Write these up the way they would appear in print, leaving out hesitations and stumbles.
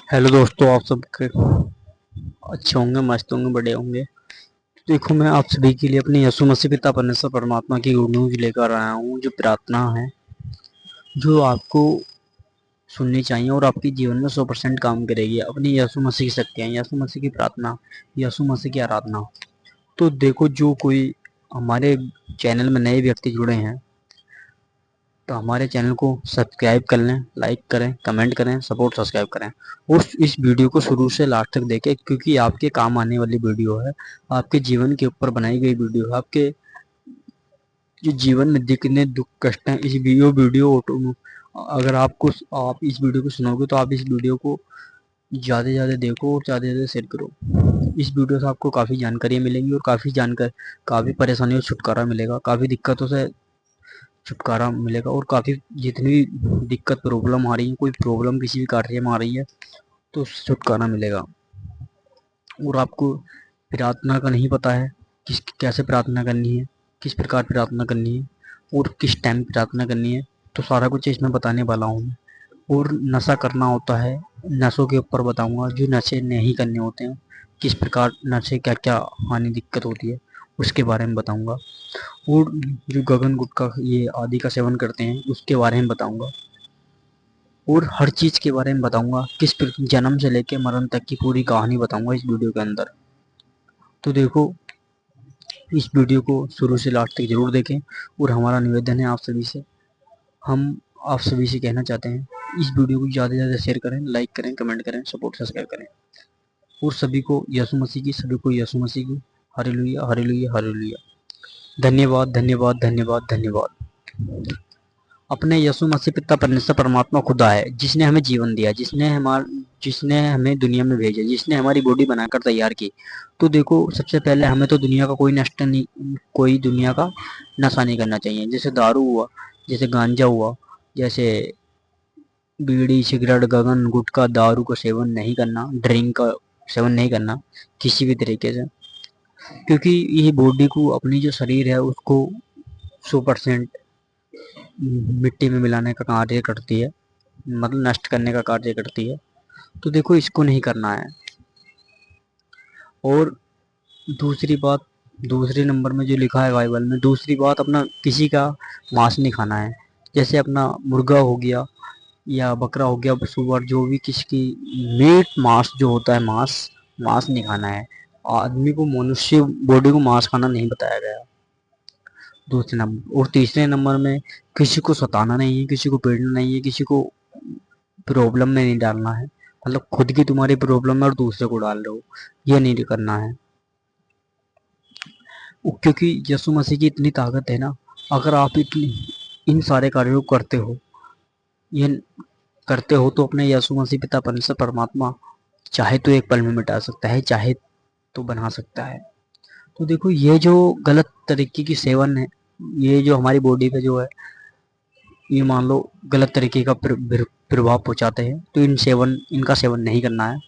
Hello दोस्तों, आप सब अच्छे होंगे, मस्त होंगे, बड़े होंगे। देखो, मैं आप सभी के लिए अपने यीशु मसीह पिता परमेश्वर परमात्मा की गुड न्यूज लेकर आया हूँ। जो प्रार्थना है, जो आपको सुननी चाहिए और आपके जीवन में 100% काम करेगी। अपनी यीशु मसीह की शक्तियाँ, यीशु मसीह की प्रार्थना, यीशु मसीह की आराधना। तो देखो, जो कोई हमारे चैनल में नए व्यक्ति जुड़े हैं तो हमारे चैनल को सब्सक्राइब कर लें, लाइक करें, कमेंट करें, सपोर्ट सब्सक्राइब करें और इस वीडियो को शुरू से लास्ट तक देखें, क्योंकि आपके काम आने वाली वीडियो है। आपके जीवन के ऊपर बनाई गई वीडियो है। आपके जो जीवन में जितने दुख कष्ट हैं, इस वीडियो अगर आप इस वीडियो को सुनोगे तो आप इस वीडियो को ज़्यादा से ज़्यादा देखो और ज़्यादा से ज़्यादा शेयर करो। इस वीडियो से आपको काफ़ी जानकारी मिलेगी और काफ़ी परेशानियों से छुटकारा मिलेगा, काफ़ी दिक्कतों से छुटकारा मिलेगा और काफ़ी जितनी भी दिक्कत प्रॉब्लम आ रही है, कोई प्रॉब्लम किसी भी कार्य में आ रही है तो उससे छुटकारा मिलेगा। और आपको प्रार्थना का नहीं पता है, कैसे प्रार्थना करनी है, किस प्रकार प्रार्थना करनी है और किस टाइम प्रार्थना करनी है, तो सारा कुछ इसमें बताने वाला हूँ मैं। और नशा करना होता है, नशों के ऊपर बताऊंगा। जो नशे नहीं करने होते हैं, किस प्रकार नशे क्या क्या हानि दिक्कत होती है, उसके बारे में बताऊंगा। और जो गगन गुटखा ये आदि का सेवन करते हैं उसके बारे में बताऊंगा। और हर चीज़ के बारे में बताऊंगा, जन्म से लेकर मरण तक की पूरी कहानी बताऊंगा इस वीडियो के अंदर। तो देखो, इस वीडियो को शुरू से लास्ट तक जरूर देखें। और हमारा निवेदन है आप सभी से, हम आप सभी से कहना चाहते हैं, इस वीडियो को ज़्यादा से ज़्यादा शेयर करें, लाइक करें, कमेंट करें, सपोर्ट सब्सक्राइब करें। और सभी को यीशु मसीह की हालेलुया, हालेलुया, हालेलुया। धन्यवाद, धन्यवाद, धन्यवाद, धन्यवाद। अपने यीशु मसीह पिता परमेश्वर परमात्मा खुदा है, जिसने हमें जीवन दिया, जिसने हमें दुनिया में भेजा, जिसने हमारी बॉडी बनाकर तैयार की। तो देखो, सबसे पहले हमें तो दुनिया का कोई दुनिया का नशा नहीं करना चाहिए। जैसे दारू हुआ, जैसे गांजा हुआ, जैसे बीड़ी, सिगरेट, गगन गुटखा, दारू का सेवन नहीं करना, ड्रिंक का सेवन नहीं करना किसी भी तरीके से। क्योंकि ये बॉडी को, अपनी जो शरीर है उसको 100% मिट्टी में मिलाने का कार्य करती है, मतलब नष्ट करने का कार्य करती है। तो देखो, इसको नहीं करना है। और दूसरी बात, दूसरे नंबर में जो लिखा है बाइबल में, दूसरी बात, अपना किसी का मांस नहीं खाना है। जैसे अपना मुर्गा हो गया या बकरा हो गया, सुअर, जो भी किसकी मीट, मांस जो होता है, मांस मांस नहीं खाना है। आदमी को, मनुष्य बॉडी को मांस खाना नहीं बताया गया। दूसरे नंबर और तीसरे नंबर में, किसी को सताना नहीं है, किसी को पीटना नहीं है, किसी को प्रॉब्लम में नहीं डालना है। मतलब खुद की तुम्हारी प्रॉब्लम है और दूसरे को डाल रहे हो, ये नहीं करना है। क्योंकि यीशु मसीह की इतनी ताकत है ना, अगर आप इन सारे कार्यों को ये करते हो तो अपने यीशु मसीह पिता परमेश्वर परमात्मा चाहे तो एक पल में मिटा सकता है, चाहे तो बना सकता है। तो देखो, ये जो गलत तरीके की सेवन है, ये जो हमारी बॉडी पे जो है, ये मान लो गलत तरीके का प्रभाव पहुंचाते हैं, तो इनका सेवन नहीं करना है।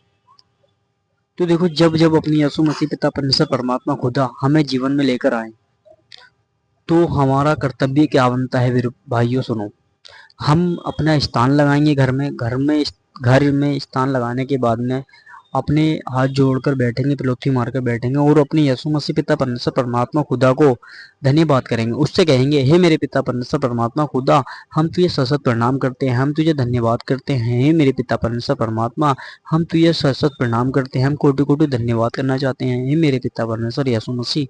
तो देखो, जब जब अपनी यीशु मसीह पिता परमेश्वर परमात्मा खुदा हमें जीवन में लेकर आए, तो हमारा कर्तव्य क्या बनता है? फिर भाइयों सुनो, हम अपना स्थान लगाएंगे घर में स्थान लगाने के बाद में अपने हाथ जोड़कर बैठेंगे, पलोथी मारकर बैठेंगे और अपने यीशु मसीह पिता परमेश्वर परमात्मा खुदा को धन्यवाद करेंगे। उससे कहेंगे, हे मेरे पिता परमेश्वर परमात्मा खुदा, हम तुझे सशत प्रणाम करते हैं, हम तुझे धन्यवाद करते हैं। हे मेरे पिता परमेश्वर परमात्मा, हम तुझे सशत प्रणाम करते हैं, हम कोटि कोटि धन्यवाद करना चाहते हैं। हे मेरे पिता परमेश्वर यीशु मसीह,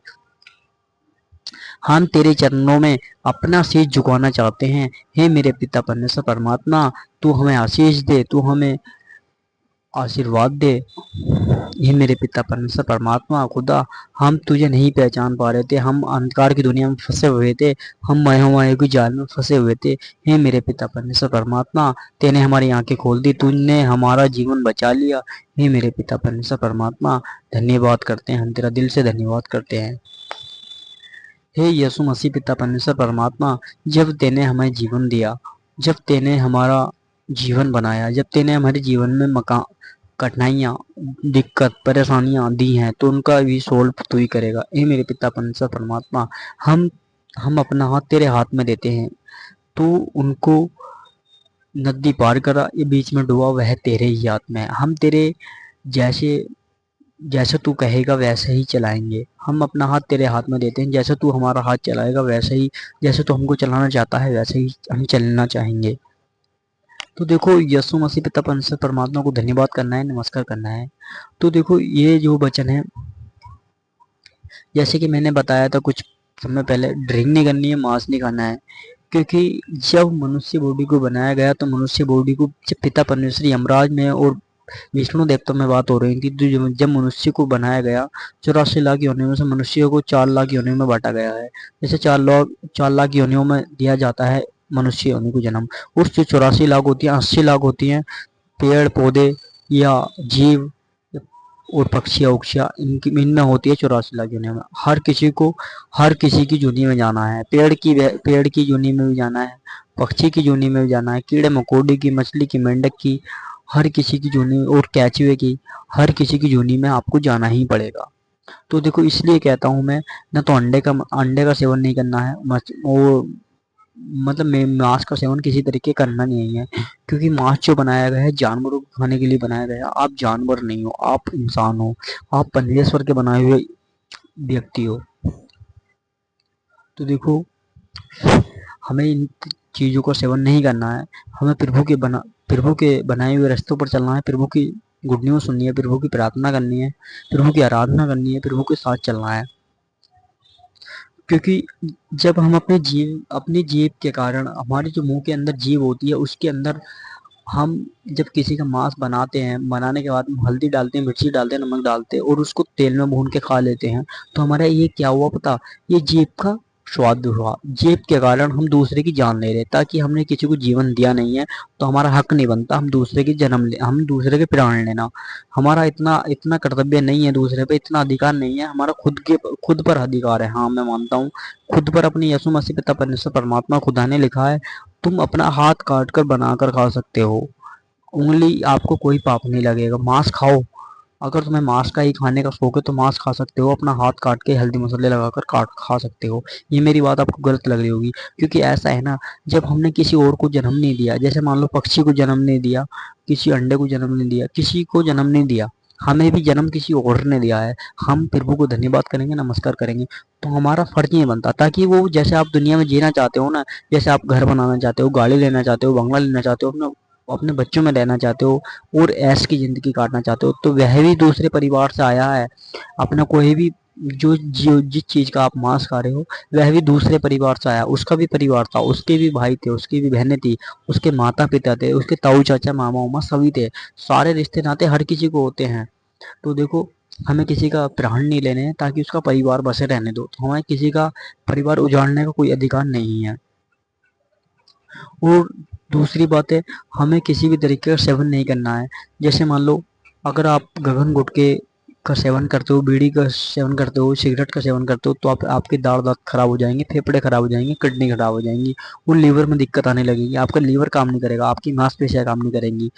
हम तेरे चरणों में अपना शीश झुकाना चाहते हैं। हे मेरे पिता परमेश्वर परमात्मा, तू हमें आशीष दे, तू हमें आशीर्वाद दे। हे मेरे पिता परमेश्वर परमात्मा खुदा, हम तुझे नहीं पहचान पा रहे थे, हम अंधकार की दुनिया में फंसे हुए थे, हम माया की जाल में फंसे हुए थे। हे मेरे पिता परमेश्वर परमात्मा, तेने हमारी आंखें खोल दी, तूने हमारा जीवन बचा लिया। हे मेरे पिता परमेश्वर परमात्मा, धन्यवाद करते हैं, हम तेरा दिल से धन्यवाद करते हैं। हे यीशु मसीह पिता परमेश्वर परमात्मा, जब तेने हमें जीवन दिया, जब तेने हमारा जीवन बनाया, जब तेने हमारे जीवन में कठिनाइयाँ, दिक्कत, परेशानियाँ दी हैं, तो उनका भी सोल्व तू ही करेगा। हे मेरे पिता परमेश्वर परमात्मा, हम हम अपना हाथ तेरे हाथ में देते हैं, तू उनको नदी पार करा, ये बीच में डूबा, वह तेरे ही हाथ में है। हम तेरे जैसे जैसे तू कहेगा वैसे ही चलाएंगे। हम अपना हाथ तेरे हाथ में देते हैं, जैसे तू हमारा हाथ चलाएगा वैसे ही, जैसे तू हमको चलाना चाहता है वैसे ही हम चलना चाहेंगे। तो देखो यीशु मसीह पिता परमेश्वर परमात्मा को धन्यवाद करना है, नमस्कार करना है। तो देखो ये जो वचन है, जैसे कि मैंने बताया था कुछ समय पहले, ड्रिंक नहीं करनी है, मांस नहीं खाना है। क्योंकि जब मनुष्य बॉडी को बनाया गया तो मनुष्य बॉडी को जब पिता परमेश्वर यमराज में और विष्णु देवता में बात हो रही थी, तो जब मनुष्य को बनाया गया 84 लाख योनियों में से मनुष्य को 4 लाख योनियों में बांटा गया है। जैसे 4 लाख योनियों में दिया जाता है मनुष्य योनि को जन्म, उस जो 84 लाख होती है, 80 लाख होती हैं पेड़ पौधे या जीव और पक्षियाँ उक्षियाँ, इनकी इनमें होती है 84 लाख योनियों में। हर किसी की जूनी में जाना है। पेड़ की जूनी में भी जाना है, पक्षी की जूनी में भी जाना है, कीड़े मकोड़े की, मछली की, मेंढक की, हर किसी की जूनी और केंचुए की, हर किसी की जूनी में आपको जाना ही पड़ेगा। तो देखो इसलिए कहता हूँ मैं, ना तो अंडे का सेवन नहीं करना है, वो मतलब मांस का सेवन किसी तरीके करना नहीं है। क्योंकि मांस जो बनाया गया है जानवरों को खाने के लिए बनाया गया है। आप जानवर नहीं हो, आप इंसान हो, आप परमेश्वर के बनाए हुए व्यक्ति हो। तो देखो हमें इन चीज़ों का सेवन नहीं करना है। हमें प्रभु के बनाए हुए रास्तों पर चलना है, प्रभु की गुड न्यूज़ सुननी है, प्रभु की प्रार्थना करनी है, प्रभु की आराधना करनी है, प्रभु के साथ चलना है। क्योंकि जब हम अपनी जीभ के कारण, हमारी जो मुंह के अंदर जीभ होती है उसके अंदर, हम जब किसी का मांस बनाते हैं, बनाने के बाद हल्दी डालते हैं, मिर्ची डालते हैं, नमक डालते हैं और उसको तेल में भून के खा लेते हैं, तो हमारा ये क्या हुआ पता, ये जीभ का स्वाद हुआ। जीभ के कारण हम दूसरे की जान ले रहे, ताकि हमने किसी को जीवन दिया नहीं है तो हमारा हक नहीं बनता हम दूसरे के प्राण लेना। हमारा इतना इतना कर्तव्य नहीं है, दूसरे पे इतना अधिकार नहीं है। हमारा खुद पर अधिकार है। हाँ मैं मानता हूँ, खुद पर अपनी यीशु मसीह पिता परमेश्वर परमात्मा खुदा ने लिखा है, तुम अपना हाथ काट कर बनाकर खा सकते हो, उंगली आपको कोई पाप नहीं लगेगा। मांस खाओ, अगर तुम्हें मांस का ही खाने का शौक है तो मांस खा सकते हो, अपना हाथ काट के हल्दी मसाले लगाकर काट खा सकते हो। ये मेरी बात आपको गलत लग रही होगी, क्योंकि ऐसा है ना, जब हमने किसी और को जन्म नहीं दिया, जैसे मान लो पक्षी को जन्म नहीं दिया, किसी अंडे को जन्म नहीं दिया, किसी को जन्म नहीं दिया, हमें भी जन्म किसी और ने दिया है। हम प्रभु को धन्यवाद करेंगे, नमस्कार करेंगे, तो हमारा फर्ज ये बनता, ताकि वो जैसे आप दुनिया में जीना चाहते हो ना, जैसे आप घर बनाना चाहते हो, गाड़ी लेना चाहते हो, बंगला लेना चाहते हो, अपना अपने बच्चों में रहना चाहते हो और ऐश की ज़िंदगी काटना चाहते हो, तो वह भी दूसरे परिवार से आया है। अपना कोई भी जो जिस चीज़ का आप मांस खा रहे हो वह भी दूसरे परिवार से आया। उसका भी परिवार था, उसके भी भाई थे, उसकी भी बहनें थी, उसके माता पिता थे, उसके ताऊ चाचा मामा उमा सभी थे। सारे रिश्ते नाते हर किसी को होते हैं। तो देखो हमें किसी का प्राण नहीं लेने हैं, ताकि उसका परिवार बसे रहने दो। तो हमें किसी का परिवार उजाड़ने का कोई अधिकार नहीं है। और दूसरी बात है, हमें किसी भी तरीके का सेवन नहीं करना है। जैसे मान लो अगर आप गगन गुटखे का सेवन करते हो, बीड़ी का सेवन करते हो, सिगरेट का सेवन करते हो, तो आपके दांत खराब हो जाएंगे, फेफड़े खराब हो जाएंगे, किडनी खराब हो जाएंगी और लीवर में दिक्कत आने लगेगी, आपका लीवर काम नहीं करेगा, आपकी मांसपेशियां काम नहीं करेंगी।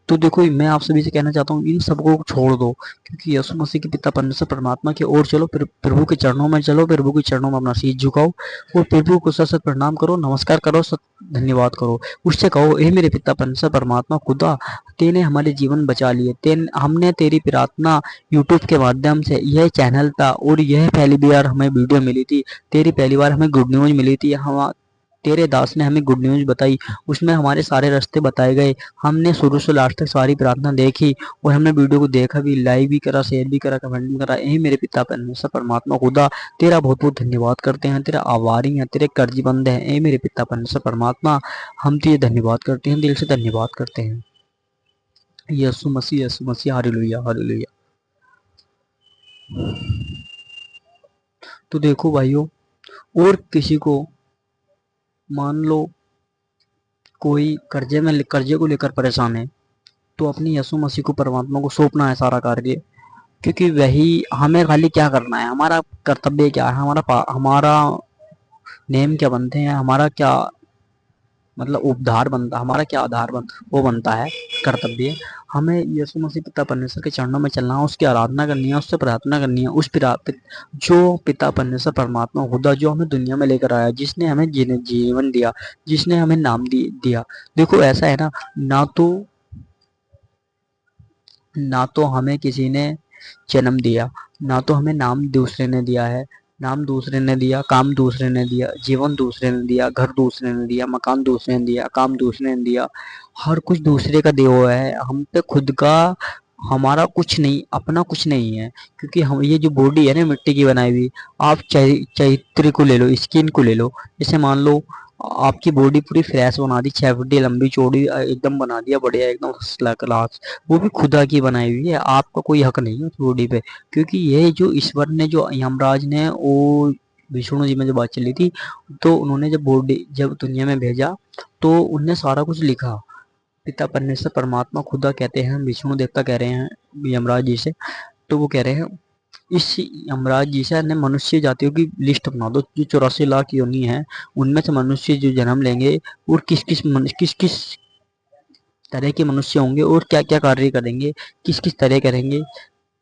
तो देखो मैं आप सभी से कहना चाहता हूँ, इन सबको छोड़ दो, क्योंकि यीशु मसीह के पिता परमेश्वर परमात्मा की ओर चलो, प्रभु के चरणों में चलो, प्रभु के चरणों में अपना शीश झुकाओ और प्रभु को सत सत प्रणाम करो, नमस्कार करो, धन्यवाद करो। उससे कहो, हे मेरे पिता परमेश्वर परमात्मा खुदा, तेने हमारे जीवन बचा लिए, हमने तेरी प्रार्थना यूट्यूब के माध्यम से, यह चैनल था और यह पहली बार हमें वीडियो मिली थी, तेरी पहली बार हमें गुड न्यूज मिली थी, हम तेरे दास ने हमें गुड न्यूज बताई, उसमें हमारे सारे रास्ते बताए गए, हमने शुरू से लास्ट तक सारी प्रार्थना देखी और हमने वीडियो को देखा भी, लाइक भी करा, शेयर भी करा, कमेंट भी करा। यही मेरे पिता परमेश्वर परमात्मा खुदा, तेरा बहुत बहुत धन्यवाद करते हैं, तेरा आभारी हैं, तेरे कर्जबंद हैं। ए मेरे पिता परमेश्वर परमात्मा, हम तुझे धन्यवाद करते हैं, दिल से धन्यवाद करते हैं। यीशु मसीह, हालेलुया हालेलुया। तो देखो भाइयों, और किसी को मान लो कोई कर्जे को लेकर परेशान है, तो अपनी यीशु मसीह को, परमात्मा को सौंपना है सारा कार्य। क्योंकि वही हमें खाली क्या करना है, हमारा कर्तव्य क्या है, हमारा नेम क्या बनते हैं, हमारा क्या मतलब उपधार बनता, हमारा क्या आधार वो बनता है, कर्तव्य। हमें यीशु मसीह पिता परमेश्वर के चरणों में चलना है, उसकी आराधना करनी है, उससे प्रार्थना करनी है। जो पिता परमेश्वर परमात्मा खुदा जो हमें दुनिया में लेकर आया, जिसने हमें जीवन दिया, जिसने हमें नाम दिया। देखो ऐसा है ना तो हमें किसी ने जन्म दिया, ना तो हमें नाम दूसरे ने दिया है। नाम दूसरे ने दिया, काम दूसरे ने दिया, जीवन दूसरे ने दिया, घर दूसरे ने दिया, मकान दूसरे ने दिया, काम दूसरे ने दिया। हर कुछ दूसरे का दिया हुआ है, हम पे खुद का हमारा कुछ नहीं, अपना कुछ नहीं है। क्योंकि हम ये जो बॉडी है ना मिट्टी की बनाई हुई, आप चैत्र को ले लो, स्किन को ले लो। जैसे मान लो आपकी बॉडी पूरी फ्रेश बना दी, 6 फुट लंबी चौड़ी एकदम बना दिया, बढ़िया एकदम क्लास, वो भी खुदा की बनाई हुई है, आपका कोई हक नहीं है उस बॉडी पे। क्योंकि ये जो ईश्वर ने, जो यमराज ने, वो विष्णु जी में जो बात चली थी, तो उन्होंने जब बॉडी जब दुनिया में भेजा, तो उनने सारा कुछ लिखा। पिता परमेश्वर परमात्मा खुदा कहते हैं, विष्णु देवता कह रहे हैं यमराज जी से, तो वो कह रहे हैं इस यमराज जी से ने मनुष्य जातियों की लिस्ट बना दो, जो 84 लाख योनि है, उनमें से मनुष्य जो जन्म लेंगे, और किस किस तरह के मनुष्य होंगे, और क्या क्या कार्य करेंगे, किस किस तरह करेंगे,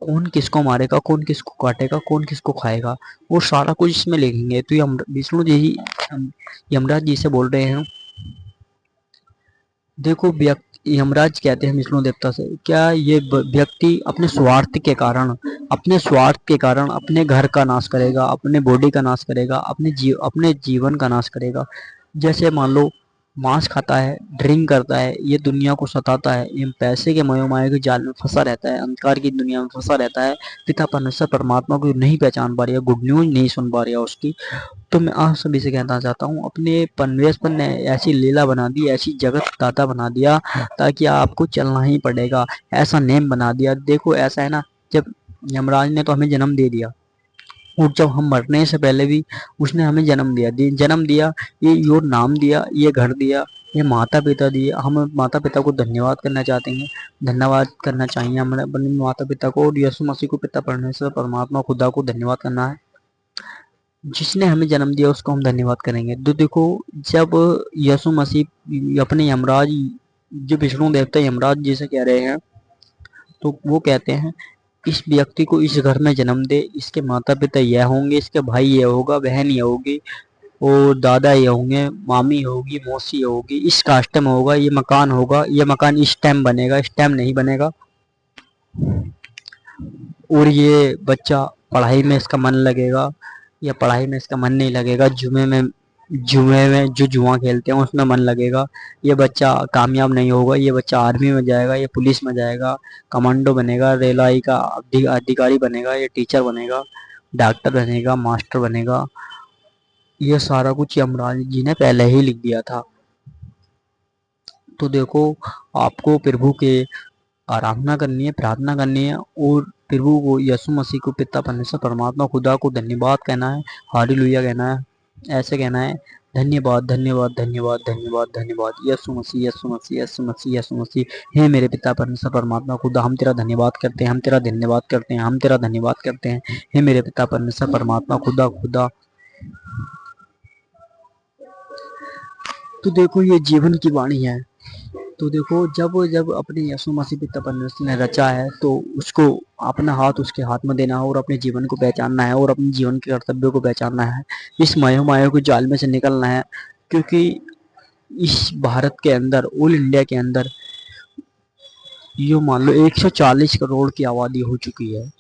कौन किसको मारेगा, कौन किसको काटेगा, कौन किसको खाएगा, वो सारा कुछ इसमें लिखेंगे। तो विष्णु जी यमराज जी से बोल रहे हैं, देखो यमराज कहते हैं विष्णु देवता से, क्या ये व्यक्ति अपने स्वार्थ के कारण अपने घर का नाश करेगा, अपने बॉडी का नाश करेगा, अपने जीवन का नाश करेगा। जैसे मान लो मांस खाता है, ड्रिंक करता है, ये दुनिया को सताता है, ये पैसे के मोह माया के जाल में फंसा रहता है, अंधकार की दुनिया में फंसा रहता है, पिता परमेश्वर परमात्मा को नहीं पहचान पा रही है, गुड न्यूज नहीं सुन पा रही है उसकी। तो मैं आप सभी से कहना चाहता हूँ, अपने परमेश्वर ने ऐसी लीला बना दी, ऐसी जगत दाता बना दिया, ताकि आपको चलना ही पड़ेगा, ऐसा नेम बना दिया। देखो ऐसा है ना, जब यमराज ने तो हमें जन्म दे दिया, और जब हम मरने से पहले भी उसने हमें जन्म दिया, ये नाम दिया, ये घर दिया, ये माता पिता दिए। हम माता पिता को धन्यवाद करना चाहते हैं, धन्यवाद करना चाहिए हमें अपने माता पिता को, और यीशु मसीह को, पिता परमेश्वर परमात्मा खुदा को धन्यवाद करना है, जिसने हमें जन्म दिया उसको हम धन्यवाद करेंगे। तो देखो जब यीशु मसीह अपने यमराज, जो विष्णु देवता यमराज जी से कह रहे हैं, तो वो कहते हैं इस व्यक्ति को इस घर में जन्म दे, इसके माता पिता यह होंगे, इसके भाई ये होगा, बहन ये होगी, और दादा ये होंगे, मामी होगी, मौसी होगी, इस कास्ट में होगा, ये मकान होगा, ये मकान इस टाइम बनेगा, इस टाइम नहीं बनेगा, और ये बच्चा पढ़ाई में इसका मन लगेगा, या पढ़ाई में इसका मन नहीं लगेगा, जुए में जो जुआ खेलते हैं उसमें मन लगेगा, ये बच्चा कामयाब नहीं होगा, ये बच्चा आर्मी में जाएगा, ये पुलिस में जाएगा, कमांडो बनेगा, रेलवे का अधिकारी बनेगा, ये टीचर बनेगा, डॉक्टर बनेगा, मास्टर बनेगा। ये सारा कुछ यमराज जी ने पहले ही लिख दिया था। तो देखो आपको प्रभु के आराधना करनी है, प्रार्थना करनी है, और प्रभु को, यीशु मसीह को, पिता परमेश्वर परमात्मा खुदा को धन्यवाद कहना है, हालेलुया कहना है, ऐसे कहना है, धन्यवाद धन्यवाद धन्यवाद धन्यवाद धन्यवाद, यीशु मसीह यीशु मसीह यीशु मसीह यीशु मसीह, हे मेरे पिता परमेश्वर परमात्मा खुदा, हम तेरा धन्यवाद करते हैं, हम तेरा धन्यवाद करते हैं, हम तेरा धन्यवाद करते हैं, हे मेरे पिता परमेश्वर परमात्मा खुदा खुदा। तो देखो ये जीवन की वाणी है। तो देखो जब जब अपने यीशु मसीह पिता परमेश्वर ने रचा है, तो उसको अपना हाथ उसके हाथ में देना है, और अपने जीवन को पहचानना है, और अपने जीवन के कर्तव्यों को पहचानना है, इस माया के जाल में से निकलना है। क्योंकि इस भारत के अंदर, ऑल इंडिया के अंदर, यो मान लो 140 करोड़ की आबादी हो चुकी है।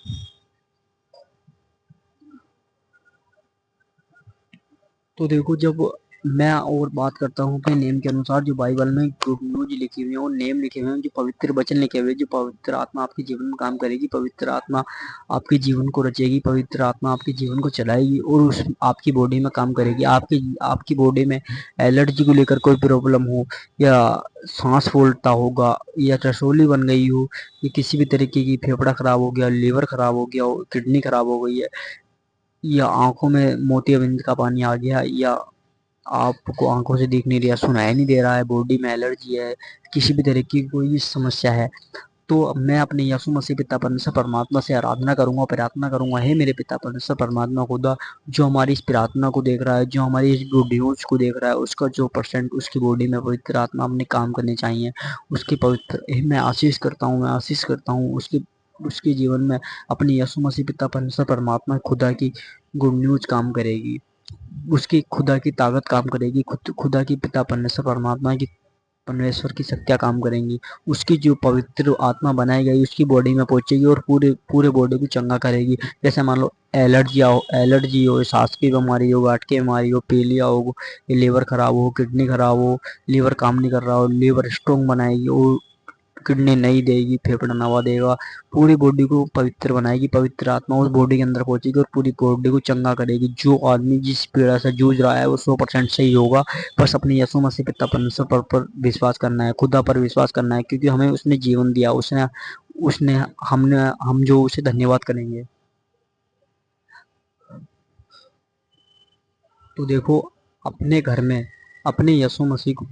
तो देखो जब मैं और बात करता हूँ अपने नेम के अनुसार, जो बाइबल में गुड न्यूज लिखी हुई है, और नेम लिखे हुए हैं, जो पवित्र वचन लिखे हुए हैं, जो पवित्र आत्मा आपके जीवन में काम करेगी, पवित्र आत्मा आपके जीवन को रचेगी, पवित्र आत्मा आपके जीवन को चलाएगी, और उस आपकी बॉडी में काम करेगी। आपकी आपकी बॉडी में एलर्जी को लेकर कोई प्रॉब्लम हो, या सांस फूलता होगा, या रसोली बन गई हो, या किसी भी तरीके की फेफड़ा खराब हो गया, लीवर खराब हो गया, किडनी खराब हो गई है, या आंखों में मोतियाबिंद का पानी आ गया, या आपको आंखों से दिख नहीं रहा, सुनाई नहीं दे रहा है, बॉडी में एलर्जी है, किसी भी तरह की कोई समस्या है, तो मैं अपने यीशु मसीह पिता परमेश्वर परमात्मा से आराधना करूंगा, प्रार्थना करूंगा, हे मेरे पिता परमेश्वर परमात्मा खुदा, जो हमारी इस प्रार्थना को देख रहा है, जो हमारी इस वीडियोज को देख रहा है, उसका जो परसेंट उसकी बॉडी में पवित्र आत्मा अपने काम करने चाहिए, उसकी पवित्र मैं आशीष करता हूँ, मैं आशीष करता हूँ उसकी उसके जीवन में अपनी यीशु मसीह पिता परमेश्वर परमात्मा खुदा की गुड न्यूज काम करेगी, उसकी खुदा की ताकत काम करेगी, खुदा की पिता परमेश्वर परमात्मा की परमेश्वर की शक्तियाँ काम करेंगी, उसकी जो पवित्र आत्मा बनाई गई उसकी बॉडी में पहुंचेगी और पूरे पूरे बॉडी को चंगा करेगी। जैसे मान लो एलर्जी हो, सांस की बीमारी हो, गांठ की बीमारी हो, पीलिया हो, लीवर खराब हो, किडनी खराब हो, लीवर काम नहीं कर रहा हो, लीवर स्ट्रॉन्ग बनाएगी और किडनी नहीं देगी, फेफड़ा नवा देगा, पूरी बॉडी को पवित्र बनाएगी, पवित्र आत्मा उस बॉडी के अंदर पहुंचेगी और पूरी बॉडी को चंगा करेगी। जो आदमी जिस पीड़ा से जूझ रहा है वो 100% सही होगा। बस अपने यीशु मसीह पिता परमेश्वर पर विश्वास करना है, खुदा पर विश्वास करना है, क्योंकि हमें उसने जीवन दिया, उसने उसने हमने हम जो उसे धन्यवाद करेंगे। तो देखो, अपने घर में अपने यीशु मसीह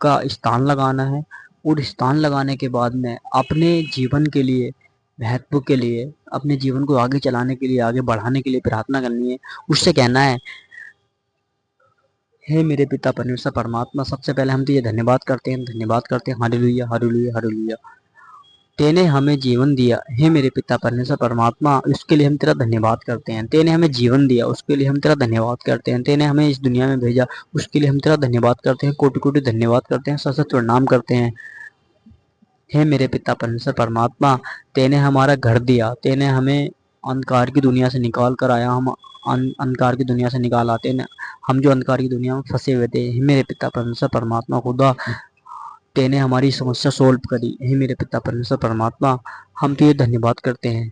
का स्थान लगाना है और स्थान लगाने के बाद में अपने जीवन के लिए, महत्व के लिए, अपने जीवन को आगे चलाने के लिए, आगे बढ़ाने के लिए प्रार्थना करनी है। उससे कहना है, हे मेरे पिता परमेश्वर परमात्मा, सबसे पहले हम तुझे धन्यवाद करते हैं, धन्यवाद करते हैं, हालेलुया हालेलुया हालेलुया। तेने हमें जीवन दिया, हे मेरे पिता परमेश्वर परमात्मा, उसके लिए हम तेरा धन्यवाद करते हैं। तेने हमें जीवन दिया, उसके लिए हम तेरा धन्यवाद करते हैं। तेने हमें इस दुनिया में भेजा, उसके लिए हम तेरा धन्यवाद करते हैं, कोटि कोटि धन्यवाद करते हैं, सशक्त प्रणाम करते हैं। हे मेरे पिता परमेश्वर परमात्मा, तेने हमारा घर दिया, तेने हमें अंधकार की दुनिया से निकाल कर आया, हम अंधकार की दुनिया से निकाल आते हैं, हम जो अंधकार की दुनिया में फंसे हुए थे। हे मेरे पिता परमेश्वर परमात्मा खुदा, तेने हमारी समस्या सोल्व करी, हे मेरे पिता परमेश्वर परमात्मा, हम तुझे धन्यवाद करते हैं।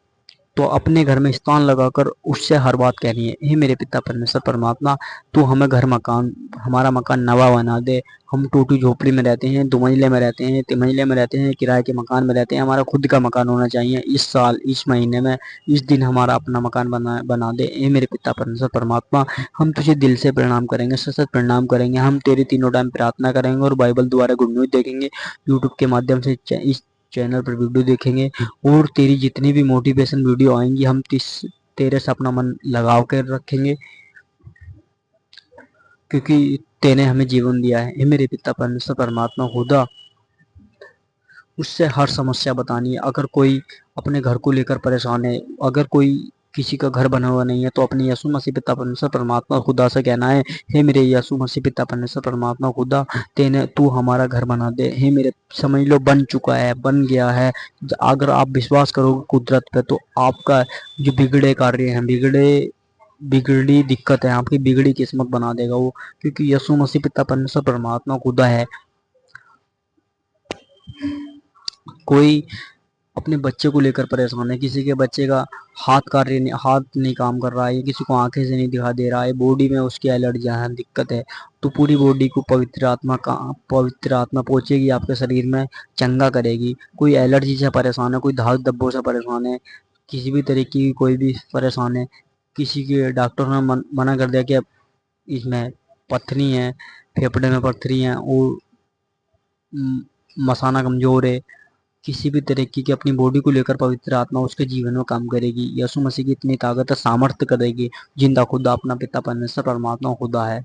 तो अपने घर में स्थान लगाकर उससे हर बात कहनी है, हे मेरे पिता परमेश्वर परमात्मा, तू हमें घर मकान, हमारा मकान नवा बना दे। हम टूटी झोपड़ी में रहते हैं, 2 मंजिले में रहते हैं, 3 मंजिले में रहते हैं, किराए के मकान में रहते हैं, हमारा खुद का मकान होना चाहिए। इस साल, इस महीने में, इस दिन हमारा अपना मकान बना दे, हे मेरे पिता परमेश्वर परमात्मा। हम तुझे दिल से प्रणाम करेंगे, सशक्त प्रणाम करेंगे, हम तेरी तीनों टाइम प्रार्थना करेंगे और बाइबल द्वारा गुड न्यूज देखेंगे, यूट्यूब के माध्यम से इस चैनल पर वीडियो देखेंगे और तेरी जितनी भी मोटिवेशन वीडियो आएंगी हम तेरे से अपना मन लगाव कर रखेंगे, क्योंकि तेने हमें जीवन दिया है। हे मेरे पिता परमेश्वर परमात्मा खुदा, उससे हर समस्या बतानी है। अगर कोई अपने घर को लेकर परेशान है, अगर कोई किसी का घर बना हुआ नहीं है, तो अपने यीशु मसीह पिता परमेश्वर परमात्मा खुदा से कहना है, हे मेरे यीशु मसीह पिता परमेश्वर परमात्मा खुदा, तेने तू हमारा घर बना दे। हे मेरे, समझ लो बन चुका है, बन गया है। अगर आप विश्वास करोगे कुदरत पे, तो आपका जो बिगड़े कार्य हैं, बिगड़ी दिक्कत है, आपकी बिगड़ी किस्मत बना देगा वो, क्योंकि यीशु मसीह पिता परमेश्वर परमात्मा खुदा है। कोई अपने बच्चे को लेकर परेशान है, किसी के बच्चे का हाथ नहीं काम कर रहा है, किसी को आंखें से नहीं दिखा दे रहा है, बॉडी में उसकी एलर्जियां हैं, दिक्कत है, तो पूरी बॉडी को पवित्र आत्मा पहुंचेगी, आपके शरीर में चंगा करेगी। कोई एलर्जी से परेशान है, कोई धाक धब्बों से परेशान है, किसी भी तरीके की कोई भी परेशान है, किसी के डॉक्टर ने मना कर दिया कि अब इसमें पथरी है, फेफड़े में पथरी है और मसाना कमजोर है, किसी भी तरीके की अपनी बॉडी को लेकर पवित्र आत्मा उसके जीवन में काम करेगी। यीशु मसीह की इतनी ताकत है, सामर्थ्य करेगी, जिंदा खुदा अपना पिता परमेश्वर परमात्मा खुदा है।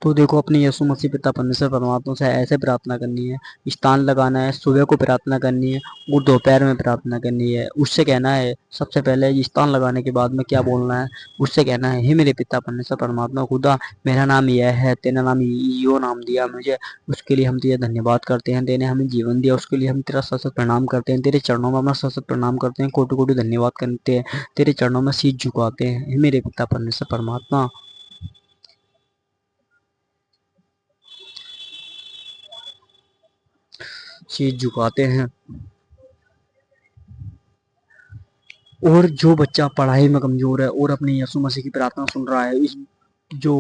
तो देखो, अपने यीशु मसीह पिता परमेश्वर परमात्मा से ऐसे प्रार्थना करनी है, स्थान लगाना है, सुबह को प्रार्थना करनी है और दोपहर में प्रार्थना करनी है। उससे कहना है, सबसे पहले स्थान लगाने के बाद में क्या बोलना है, उससे कहना है, हे मेरे पिता परमेश्वर परमात्मा खुदा, मेरा नाम यह है, तेरा नाम यो नाम दिया मुझे, उसके लिए हम तुझे धन्यवाद करते हैं। तेने हमें जीवन दिया, उसके लिए हम तेरा सशक्त प्रणाम करते हैं, तेरे चरणों में अपना सशक्त प्रणाम करते हैं, कोटि कोटि धन्यवाद करते हैं, तेरे चरणों में शीश झुकाते हैं। हे मेरे पिता परमेश्वर परमात्मा, शीश झुकाते हैं। और जो बच्चा पढ़ाई में कमजोर है और अपने यीशु मसीह की प्रार्थना सुन रहा है, इस जो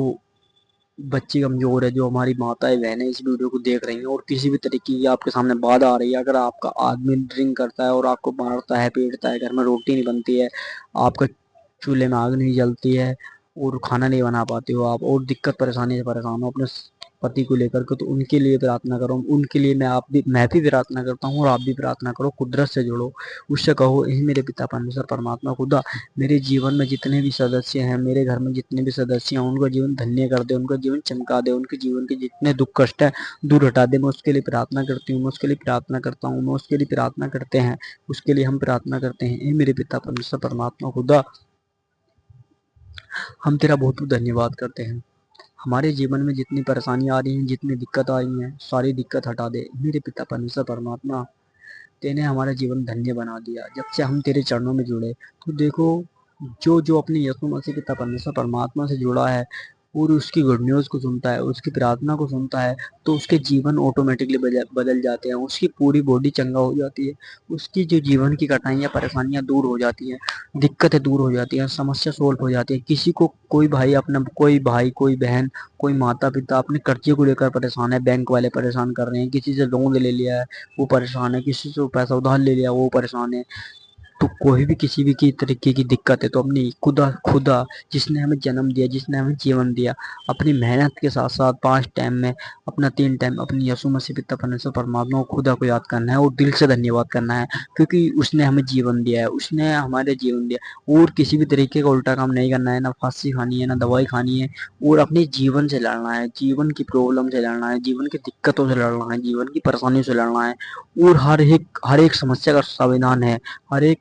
बच्ची कमजोर है, जो हमारी माताएं बहनें इस वीडियो को देख रही हैं और किसी भी तरीके की आपके सामने बाधा आ रही है, अगर आपका आदमी ड्रिंक करता है और आपको मारता है, पीटता है, घर में रोटी नहीं बनती है, आपका चूल्हे में आग नहीं जलती है और खाना नहीं बना पाते हो आप, और दिक्कत परेशानी से परेशान हो, अपने पति को लेकर के, तो उनके लिए प्रार्थना करो, उनके लिए मैं भी प्रार्थना करता हूँ और आप भी प्रार्थना करो, कुदरत से जुड़ो, उससे कहो हे मेरे पिता परमेश्वर परमात्मा खुदा, मेरे जीवन में जितने भी सदस्य हैं, मेरे घर में जितने भी सदस्य हैं, उनका जीवन धन्य कर दे, उनका जीवन चमका दे, उनके जीवन के जितने दुख कष्ट है दूर हटा दे। मैं उसके लिए प्रार्थना करती हूँ, मैं उसके लिए प्रार्थना करता हूँ, मैं उसके लिए प्रार्थना करते हैं, उसके लिए हम प्रार्थना करते हैं। हे मेरे पिता परमेश्वर परमात्मा खुदा, हम तेरा बहुत बहुत धन्यवाद करते हैं। हमारे जीवन में जितनी परेशानियां आ रही हैं, जितनी दिक्कत आ रही हैं, सारी दिक्कत हटा दे मेरे पिता परमेश्वर परमात्मा। तेने हमारा जीवन धन्य बना दिया जब से हम तेरे चरणों में जुड़े। तो देखो, जो जो अपने यीशु मसीह पिता परमेश्वर परमात्मा से जुड़ा है और उसकी गुड न्यूज़ को सुनता है, उसकी प्रार्थना को सुनता है, तो उसके जीवन ऑटोमेटिकली बदल जाते हैं, उसकी पूरी बॉडी चंगा हो जाती है, उसकी जो जीवन की कठिनाइयाँ परेशानियाँ दूर हो जाती हैं, दिक्कतें दूर हो जाती हैं, समस्या सोल्व हो जाती है। किसी को कोई भाई कोई बहन कोई माता पिता अपने कर्जे को लेकर परेशान है, बैंक वाले परेशान कर रहे हैं, किसी से लोन ले लिया है वो परेशान है, किसी से पैसा उधार ले लिया वो परेशान है। तो कोई भी किसी भी की तरीके की दिक्कत है तो अपनी खुदा खुदा जिसने हमें जन्म दिया, जिसने हमें जीवन दिया, अपनी मेहनत के साथ साथ 5 टाइम में अपना 3 टाइम अपनी यीशु मसीह पिता परमेश्वर परमात्मा को खुदा को याद करना है और दिल से धन्यवाद करना है, क्योंकि उसने हमें जीवन दिया है, उसने हमारे जीवन दिया। और किसी भी तरीके का उल्टा काम नहीं करना है, ना फांसी खानी है, ना दवाई खानी है, और अपने जीवन से लड़ना है, जीवन की प्रॉब्लम से लड़ना है, जीवन की दिक्कतों से लड़ना है, जीवन की परेशानियों से लड़ना है। और हर एक समस्या का समाधान है, हर एक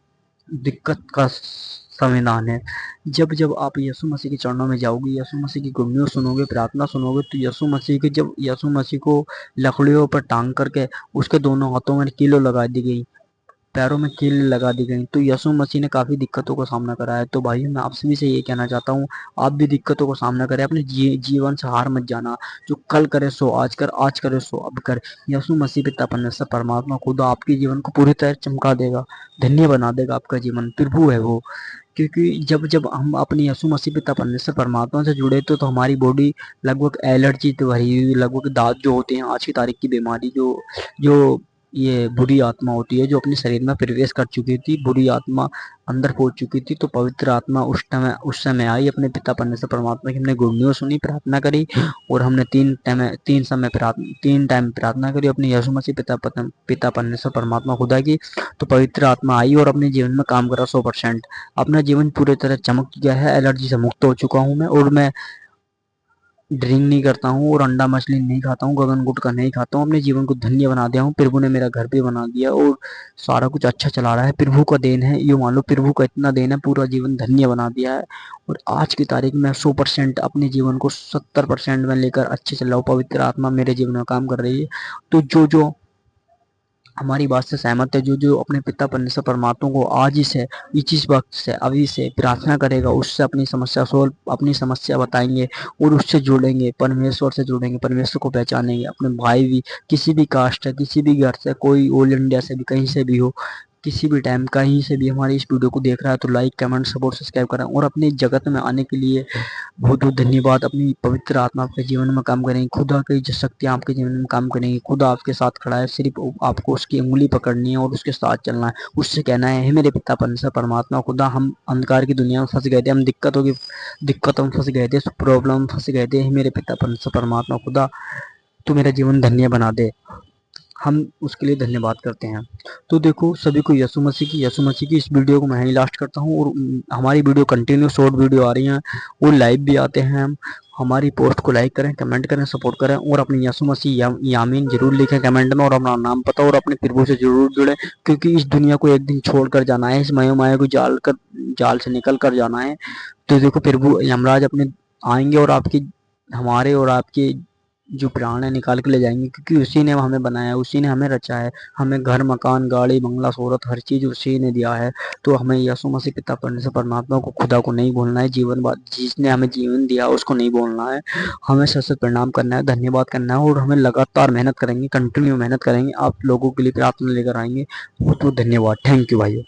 दिक्कत का संविधान है। जब जब आप यीशु मसीह के चरणों में जाओगे, यीशु मसीह की गुड न्यूज़ सुनोगे, प्रार्थना सुनोगे, तो जब यीशु मसीह को लकड़ियों पर टांग करके उसके दोनों हाथों में कीलो लगा दी गई, पैरों में कील लगा दी गई, तो यीशु मसीह ने काफ़ी दिक्कतों का सामना करा है। तो भाई मैं आपसे भी से ये कहना चाहता हूँ, आप भी दिक्कतों का सामना करें, अपने जीवन से हार मत जाना। जो कल करे सो आज कर, आज करे सो अब कर। यीशु मसीह पिता परमेश्वर परमात्मा खुदा आपके जीवन को पूरी तरह चमका देगा, धन्य बना देगा आपका जीवन। प्रभु है वो, क्योंकि जब जब हम अपने यीशु मसीह पिता परमेश्वर परमात्मा से जुड़े तो हमारी बॉडी लगभग एलर्जी से भरी हुई, लगभग दांत जो होते हैं, आज की तारीख की बीमारी जो जो ये बुरी आत्मा होती है, जो अपने शरीर में प्रवेश कर चुकी थी, बुरी आत्मा अंदर पहुंच चुकी थी, तो पवित्र आत्मा उस समय आई अपने पिता परमेश्वर परमात्मा की। हमने गुड न्यूज़ सुनी, प्रार्थना करी, और हमने 3 टाइम प्रार्थना करी अपने यीशु मसीह पिता परमेश्वर परमात्मा खुदा की। तो पवित्र आत्मा आई और अपने जीवन में काम करा 100%। अपना जीवन पूरी तरह चमक गया है, एलर्जी से मुक्त हो चुका हूँ मैं, और मैं ड्रिंक नहीं करता हूँ और अंडा मछली नहीं खाता हूँ, गगन गुटखा नहीं खाता हूँ, अपने जीवन को धन्य बना दिया हूँ। प्रभु ने मेरा घर भी बना दिया और सारा कुछ अच्छा चला रहा है, प्रभु का देन है, ये मान लो प्रभु का इतना देन है, पूरा जीवन धन्य बना दिया है। और आज की तारीख में 100% अपने जीवन को 70% में लेकर अच्छे चल रहा हूँ, पवित्र आत्मा मेरे जीवन में काम कर रही है। तो जो जो हमारी बात से सहमत है, जो जो अपने पिता परमेश्वर परमात्मा को आज ही से, इस वक्त से, अभी से प्रार्थना करेगा, उससे अपनी समस्या बताएंगे और उससे जुड़ेंगे, परमेश्वर से जुड़ेंगे, परमेश्वर को पहचानेंगे। अपने भाई भी किसी भी कास्ट है, किसी भी घर से, कोई ऑल इंडिया से भी, कहीं से भी हो, किसी भी टाइम कहीं से भी हमारी इस वीडियो को देख रहा है, तो लाइक कमेंट सपोर्ट सब्सक्राइब करें। और अपने जगत में आने के लिए बहुत बहुत धन्यवाद। अपनी पवित्र आत्मा आपके जीवन में काम करेंगी, खुदा की जो शक्तियाँ आपके जीवन में काम करेंगी, खुदा आपके साथ खड़ा है, सिर्फ आपको उसकी उंगली पकड़नी है और उसके साथ चलना है, उससे कहना है हे मेरे पिता परमेश्वर परमात्मा खुदा, हम अंधकार की दुनिया में फंस गए थे, हम दिक्कतों में फंस गए थे, प्रॉब्लम में फंस गए थे, हे मेरे पिता परमेश्वर परमात्मा खुदा, तू मेरा जीवन धन्य बना दे। हम उसके लिए धन्यवाद करते हैं। तो देखो, सभी को यीशु मसीह की इस वीडियो को मैं ही लास्ट करता हूँ। और हमारी वीडियो कंटिन्यू शॉर्ट वीडियो आ रही हैं और लाइव भी आते हैं हम। हमारी पोस्ट को लाइक करें, कमेंट करें, सपोर्ट करें, और अपने यीशु मसीह यामीन जरूर लिखें कमेंट में, और अपना नाम पता और अपने प्रभु से जरूर जुड़े, क्योंकि इस दुनिया को एक दिन छोड़ कर जाना है, इस माया को जाल से निकल कर जाना है। तो देखो, प्रभु यमराज अपने आएंगे और हमारे और आपके जो प्राण है निकाल के ले जाएंगे, क्योंकि उसी ने हमें बनाया, उसी ने हमें रचा है, हमें घर मकान गाड़ी बंगला शोहरत हर चीज उसी ने दिया है। तो हमें यीशु मसीह पिता परमेश्वर परमात्मा को, खुदा को नहीं भूलना है। जिसने हमें जीवन दिया उसको नहीं भूलना है, हमें सत सत प्रणाम करना है, धन्यवाद करना है, और हमें लगातार मेहनत करेंगे, कंटिन्यू मेहनत करेंगे, आप लोगों के लिए प्रार्थना लेकर आएंगे। बहुत बहुत धन्यवाद, थैंक यू भाइयों।